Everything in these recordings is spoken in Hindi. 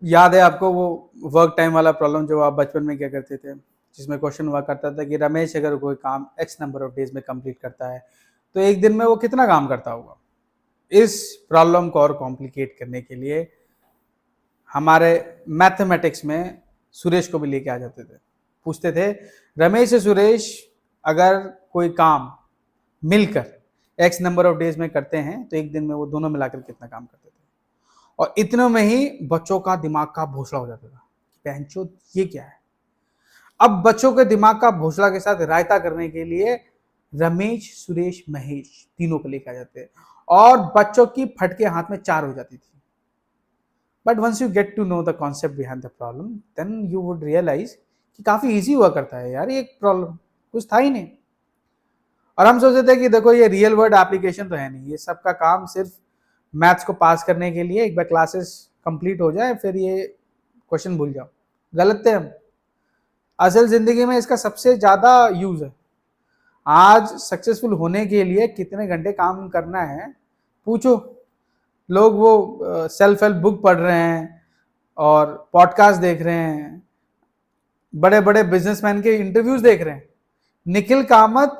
याद है आपको वो वर्क टाइम वाला प्रॉब्लम जो आप बचपन में क्या करते थे, जिसमें क्वेश्चन हुआ करता था कि रमेश अगर कोई काम एक्स नंबर ऑफ डेज में कंप्लीट करता है तो एक दिन में वो कितना काम करता होगा। इस प्रॉब्लम को और कॉम्प्लिकेट करने के लिए हमारे मैथमेटिक्स में सुरेश को भी लेके आ जाते थे, पूछते थे रमेश से सुरेश अगर कोई काम मिलकर एक्स नंबर ऑफ डेज में करते हैं तो एक दिन में वो दोनों मिलाकर कितना काम करते थे। और इतने में ही बच्चों का दिमाग का भोसड़ा हो जाता था, बहनचोद ये क्या है। अब बच्चों के दिमाग का भोसड़ा के साथ रायता करने के लिए रमेश सुरेश महेश तीनों को लेकर आ जाते और बच्चों की फटके हाथ में चार हो जाती थी। But once you get to know the concept behind the problem then you would realise कि काफी इजी हुआ करता है यार, ये प्रॉब्लम कुछ था ही नहीं। और हम सोचते थे कि देखो ये रियल वर्ल्ड एप्लीकेशन तो है नहीं, ये सबका काम सिर्फ मैथ्स को पास करने के लिए एक बार क्लासेस कंप्लीट हो जाए फिर ये क्वेश्चन भूल जाओ। गलत थे हम। असल जिंदगी में इसका सबसे ज्यादा यूज है। आज सक्सेसफुल होने के लिए कितने घंटे काम करना है पूछो। लोग वो सेल्फ हेल्प बुक पढ़ रहे हैं और पॉडकास्ट देख रहे हैं, बड़े बड़े बिजनेसमैन के इंटरव्यूज देख रहे हैं। निखिल कामत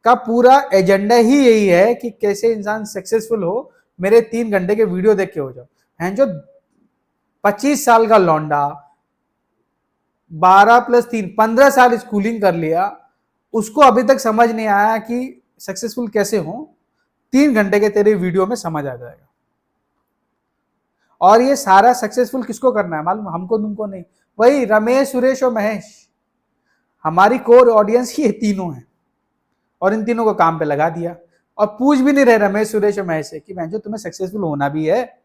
का पूरा एजेंडा ही यही है कि कैसे इंसान सक्सेसफुल हो, मेरे 3 घंटे के वीडियो देख के हो जाओ। हैं जो 25 साल का लौंडा 12+3 15 साल स्कूलिंग कर लिया, उसको अभी तक समझ नहीं आया कि सक्सेसफुल कैसे हो। 3 घंटे के तेरे वीडियो में समझ आ जाएगा। और ये सारा सक्सेसफुल किसको करना है मालूम? हमको तुमको नहीं, वही रमेश सुरेश और महेश। हमारी कोर ऑडियंस ही तीनों है और इन तीनों को काम पे लगा दिया और पूछ भी नहीं रहे रमेश सुरेश और महेश से कि जो तुम्हें सक्सेसफुल होना भी है,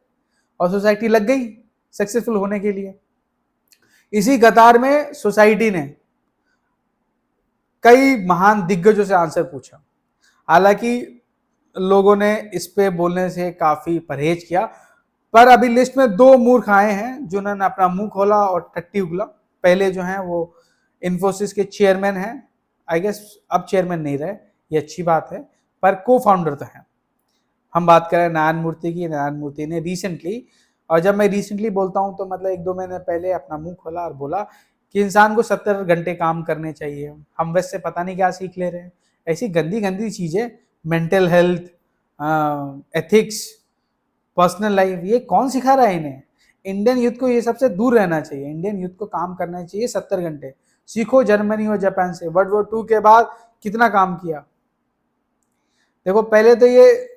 और सोसाइटी लग गई सक्सेसफुल होने के लिए। इसी कतार में सोसाइटी ने कई महान दिग्गजों से आंसर पूछा, हालांकि लोगों ने इस पे बोलने से काफी परहेज किया। पर अभी लिस्ट में 2 मूर्ख आए हैं जिन्होंने अपना मुंह खोला और टट्टी उगला। पहले जो है वो इन्फोसिस के चेयरमैन हैं, आई गेस अब चेयरमैन नहीं रहे, ये अच्छी बात है, पर को फाउंडर तो हैं। हम बात करें नारायण मूर्ति की। नारायण मूर्ति ने रिसेंटली, और जब मैं रिसेंटली बोलता हूं तो मतलब 1-2 महीने पहले, अपना मुंह खोला और बोला कि इंसान को 70 घंटे काम करने चाहिए। हम वैसे पता नहीं क्या सीख ले रहे हैं, ऐसी गंदी गंदी चीजें, mental health, ethics, personal life, ये कौन सिखा रहा है इन्हें? इंडियन यूथ को ये सबसे दूर रहना चाहिए। इंडियन यूथ को काम करना चाहिए 70 घंटे। सीखो जर्मनी और जापान से, वर्ल्ड वॉर 2 के बाद कितना काम किया। देखो पहले तो ये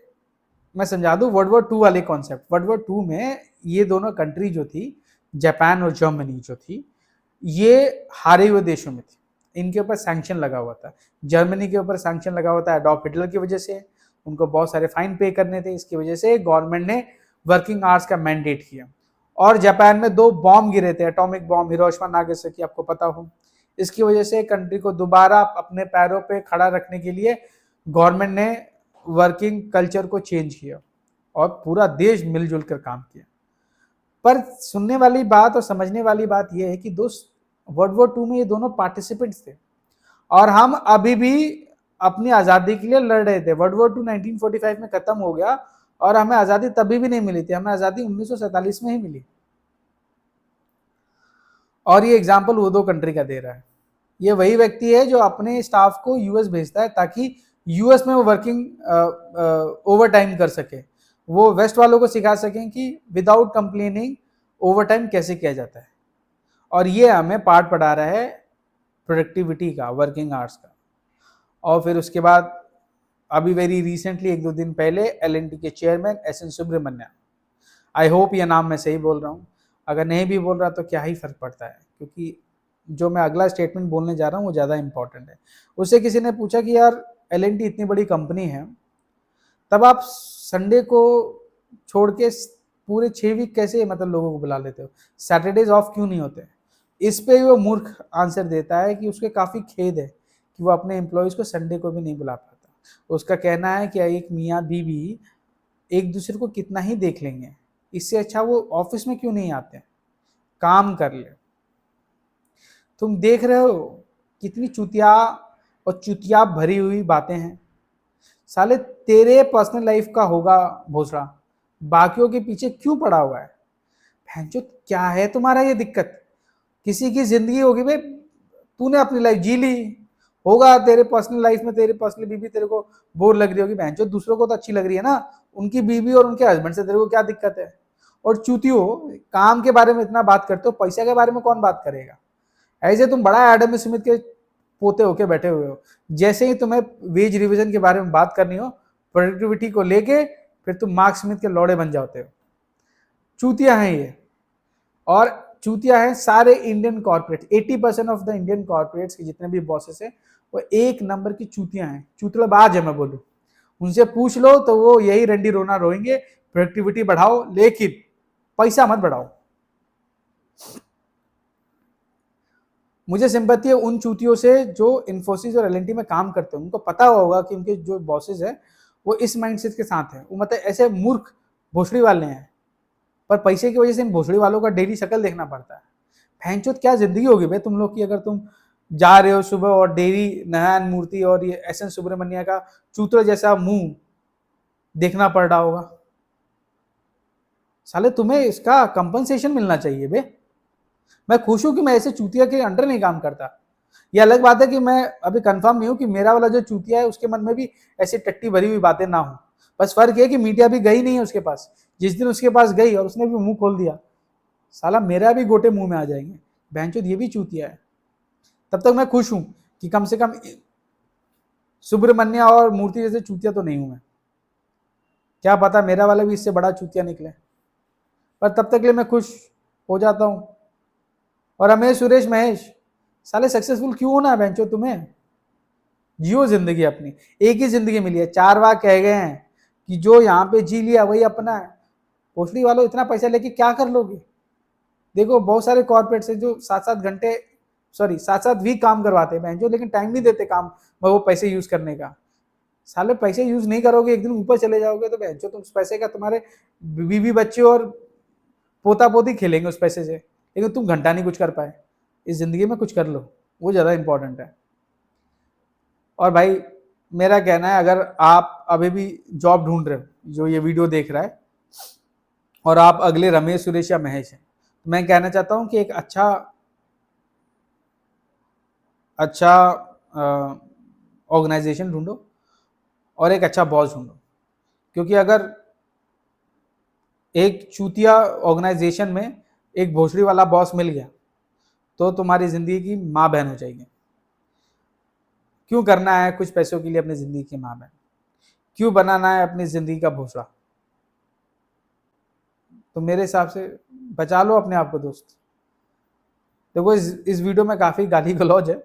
मैं समझा दूं वर्ल्ड वॉर 2 वाले कॉन्सेप्ट। वर्ल्ड वॉर 2 में ये दोनों कंट्री जो थी, जापान और जर्मनी जो थी, ये हारे हुए देशों में थी। इनके ऊपर सैंक्शन लगा हुआ था। जर्मनी के ऊपर सैंक्शन लगा हुआ था एडॉल्फ हिटलर की वजह से, उनको बहुत सारे फाइन पे करने थे, इसकी वजह से गवर्नमेंट ने वर्किंग आवर्स का मैंडेट किया। और जापान में 2 बॉम्ब गिरे थे, एटॉमिक बॉम्ब, हिरोशिमा नागासाकी, आपको पता हो। इसकी वजह से कंट्री को दोबारा अपने पैरों पे खड़ा रखने के लिए गवर्नमेंट ने वर्किंग कल्चर को चेंज किया और पूरा देश मिलजुल कर काम किया। पर सुनने वाली बात और समझने वाली बात यह है कि दोस्त, वर्ल्ड वॉर 2 में ये दोनों पार्टिसिपेंट्स थे और हम अभी भी अपनी आजादी के लिए लड़ रहे थे। वर्ल्ड वॉर 2 1945 में खत्म हो गया और हमें आजादी तभी भी नहीं मिली थी, हमें आजादी 1947 में ही मिली। और ये एग्जाम्पल वो 2 कंट्री का दे रहा है। ये वही व्यक्ति है जो अपने स्टाफ को यूएस भेजता है ताकि यूएस में वो वर्किंग ओवर टाइम कर सके, वो वेस्ट वालों को सिखा सकें कि विदाउट कंप्लेनिंग ओवर टाइम कैसे किया जाता है। और ये हमें पार्ट पढ़ा रहा है प्रोडक्टिविटी का, वर्किंग आवर्स का। और फिर उसके बाद अभी वेरी रिसेंटली 1-2 दिन पहले एलएनटी के chairman SN Subrahmanyan, I hope ये नाम मैं सही बोल रहा हूँ, अगर नहीं भी बोल रहा तो क्या ही फर्क पड़ता है, क्योंकि जो मैं अगला स्टेटमेंट बोलने जा रहा हूँ वो ज़्यादा इंपॉर्टेंट है। उससे किसी ने पूछा कि यार एलएनटी इतनी बड़ी कंपनी है, तब आप संडे को छोड़ के पूरे 6 वीक कैसे मतलब लोगों को बुला लेते हो, सैटरडेज ऑफ क्यों नहीं होते? इस पे वो मूर्ख आंसर देता है कि उसके काफ़ी खेद है कि वो अपने एम्प्लॉयज़ को संडे को भी नहीं बुला पाता। उसका कहना है कि एक मियाँ बीवी एक दूसरे को कितना ही देख लेंगे, इससे अच्छा वो ऑफिस में क्यों नहीं आते, काम कर ले। तुम देख रहे हो कितनी चुतिया और चुतिया भरी हुई बातें हैं। साले तेरे पर्सनल लाइफ का होगा भोसड़ा, बाकियों के पीछे क्यों पड़ा हुआ है? भैंचो क्या है तुम्हारा ये दिक्कत? किसी की जिंदगी होगी भाई, तूने अपनी लाइफ जी ली होगा, तेरे पर्सनल लाइफ में तेरी पर्सनल बीवी तेरे को बोर लग रही होगी, भैंचो दूसरों को तो अच्छी लग रही है ना, उनकी बीवी और उनके हस्बैंड से तेरे को क्या दिक्कत है? और चूतियो, काम के बारे में इतना बात करते हो, पैसा के बारे में कौन बात करेगा? ऐसे तुम बड़ा एडम स्मिथ के पोते होके बैठे हुए हो। जैसे ही तुम्हें वेज रिवीजन के बारे में बात करनी हो, प्रोडक्टिविटी को लेके, फिर तुम मार्क स्मिथ के लौड़े बन जाते हो। चूतिया हैं ये। और चूतिया है सारे Indian corporate, 80% of the Indian corporates के जितने भी बॉसेस हैं वो एक नंबर की चूतिया हैं, चूतलबाज है मैं बोलूं। उनसे पूछ लो तो वो यही रंडी रोना रोएंगे, प्रोडक्टिविटी बढ़ाओ लेकिन पैसा मत बढ़ाओ। मुझे सिंपैथी है उन चूतियों से जो इन्फोसिस और एलएनटी में काम करते हैं। उनको पता होगा कि उनके जो बॉसेस हैं वो इस माइंडसेट के साथ हैं, वो मतलब ऐसे मूर्ख भोसड़ी वाले हैं, पर पैसे की वजह से इन भोसड़ी वालों का डेली शक्ल देखना पड़ता है। भैंचोद क्या जिंदगी होगी भाई तुम लोग की, अगर तुम जा रहे हो सुबह और डेली नारायण मूर्ति और ये एस.एन. सुब्रमण्य का चूतरे जैसा मुंह देखना पड़ रहा होगा। साले तुम्हें इसका कंपनसेशन मिलना चाहिए बे। मैं खुश हूं कि मैं ऐसे चूतिया के अंडर नहीं काम करता। ये अलग बात है कि मैं अभी कंफर्म नहीं हूं कि मेरा वाला जो चूतिया है उसके मन में भी ऐसी टट्टी भरी हुई बातें ना हो। बस फर्क है कि मीडिया भी गई नहीं है उसके पास। जिस दिन उसके पास गई और उसने भी मुंह खोल दिया, साला मेरा भी गोटे मुंह में आ जाएंगे, बहनचोद ये भी चूतिया है। तब तक मैं खुश हूं कि कम से कम सुब्रमण्य और मूर्ति जैसे चूतिया तो नहीं हूं मैं। क्या पता मेरा वाला भी इससे बड़ा चूतिया निकले, पर तब तक के लिए मैं खुश हो जाता हूं। और रमेश सुरेश महेश, साले सक्सेसफुल क्यों होना है बेंचो तुम्हें? जियो जिंदगी अपनी, एक ही जिंदगी मिली है। 4 बार कह गए हैं कि जो यहाँ पे जी लिया वही अपना है। पोस्टली वालों इतना पैसा लेके क्या कर लोगे? देखो बहुत सारे कॉर्पोरेट से जो 7-7 घंटे 7-7 वीक काम करवाते हैं बेंचो, लेकिन टाइम नहीं देते काम में वो पैसे यूज करने का। साले पैसे यूज नहीं करोगे, एक दिन ऊपर चले जाओगे तो बेंचो तुम उस पैसे का तुम्हारे बीवी बच्चे और पोता पोती खेलेंगे उस पैसे से, लेकिन तुम घंटा नहीं कुछ कर पाए। इस जिंदगी में कुछ कर लो, वो ज्यादा इंपॉर्टेंट है। और भाई मेरा कहना है, अगर आप अभी भी जॉब ढूंढ रहे हो, जो ये वीडियो देख रहा है, और आप अगले रमेश सुरेश या महेश हैं, तो मैं कहना चाहता हूं कि एक अच्छा ऑर्गेनाइजेशन ढूंढो और एक अच्छा बॉस ढूंढो। क्योंकि अगर एक चूतिया ऑर्गेनाइजेशन में एक भोसड़ी वाला बॉस मिल गया तो तुम्हारी जिंदगी की माँ बहन हो जाएगी। क्यों करना है कुछ पैसों के लिए अपनी जिंदगी की माँ बहन? क्यों बनाना है अपनी जिंदगी का भोसड़ा? तो मेरे हिसाब से बचा लो अपने आप को दोस्त। देखो इस वीडियो में काफ़ी गाली गलौज है,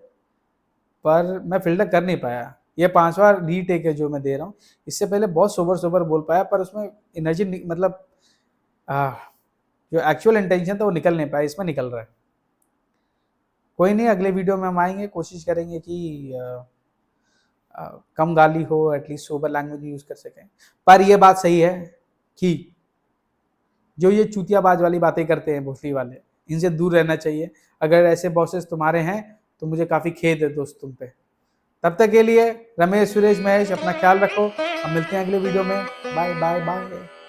पर मैं फिल्टर कर नहीं पाया। ये 5वां रीटेक है जो मैं दे रहा हूँ। इससे पहले बहुत सोबर बोल पाया, पर उसमें एनर्जी मतलब जो एक्चुअल इंटेंशन था वो निकल नहीं पाया, इसमें निकल रहा है। कोई नहीं, अगले वीडियो में हम आएंगे, कोशिश करेंगे कि कम गाली हो, एटलीस्ट सोबर लैंग्वेज यूज कर सकें। पर यह बात सही है कि जो ये चूतियाबाज वाली बातें करते हैं भोसड़ी वाले, इनसे दूर रहना चाहिए। अगर ऐसे बॉसेस तुम्हारे हैं तो मुझे काफ़ी खेद है दोस्त तुम पे। तब तक के लिए रमेश सुरेश महेश, अपना ख्याल रखो। हम मिलते हैं अगले वीडियो में। Bye bye bye.